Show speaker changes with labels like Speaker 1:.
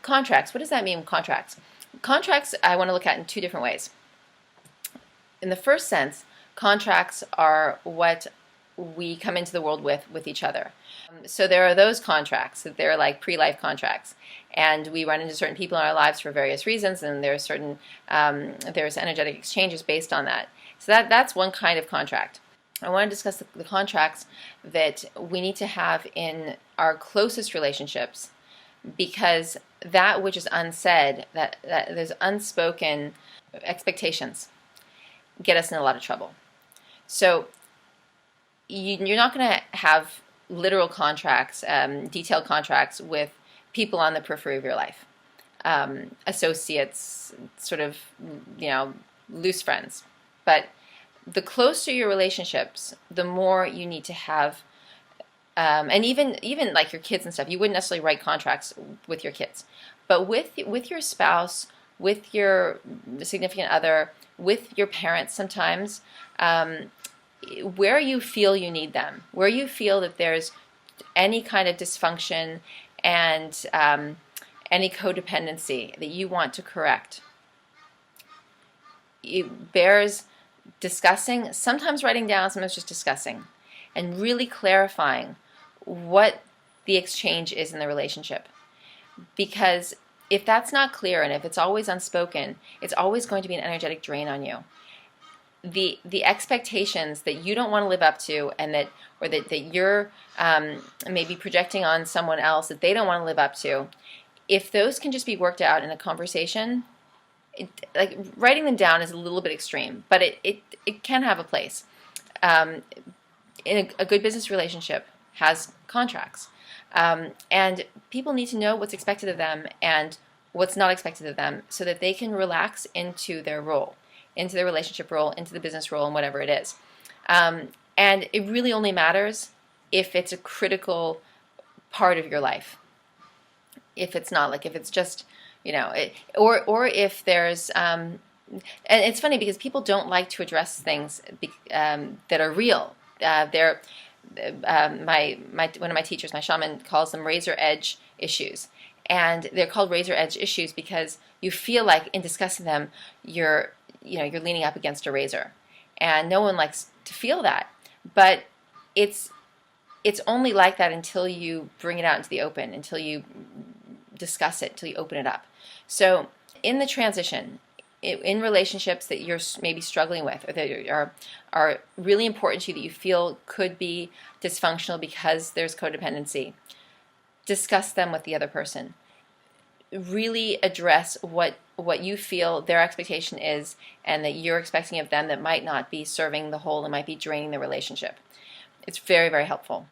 Speaker 1: contracts. What does that mean, contracts? Contracts I want to look at in two different ways. In the first sense, contracts are what we come into the world with each other. So there are those contracts that they're like pre-life contracts, and we run into certain people in our lives for various reasons, and there's certain there's energetic exchanges based on that. So that's one kind of contract. I want to discuss the contracts that we need to have in our closest relationships, because that which is unsaid, that there's unspoken expectations, get us in a lot of trouble. So you're not going to have literal contracts, detailed contracts with people on the periphery of your life, associates, sort of, loose friends. But the closer your relationships, the more you need to have, and even like your kids and stuff, you wouldn't necessarily write contracts with your kids, but with your spouse, with your significant other, with your parents sometimes, where you feel you need them, where you feel that there's any kind of dysfunction and any codependency that you want to correct. It bears discussing, sometimes writing down, sometimes just discussing, and really clarifying what the exchange is in the relationship. Because if that's not clear, and if it's always unspoken, it's always going to be an energetic drain on you. The expectations that you don't want to live up to, and that you're maybe projecting on someone else that they don't want to live up to, if those can just be worked out in a conversation, like writing them down is a little bit extreme, but it can have a place. In a good business relationship has contracts, and people need to know what's expected of them and what's not expected of them, so that they can relax into their role, into their relationship role, into the business role, and whatever it is. And it really only matters if it's a critical part of your life. If it's not, like if it's just, or if there's, and it's funny because people don't like to address things that are real. One of my teachers, my shaman, calls them razor edge issues. And they're called razor edge issues because you feel like in discussing them, you're leaning up against a razor, and no one likes to feel that. But it's only like that until you bring it out into the open, until you discuss it, until you open it up. So in the transition, in relationships that you're maybe struggling with, or that are really important to you, that you feel could be dysfunctional because there's codependency, discuss them with the other person. Really address what you feel their expectation is, and that you're expecting of them, that might not be serving the whole and might be draining the relationship. It's very, very helpful.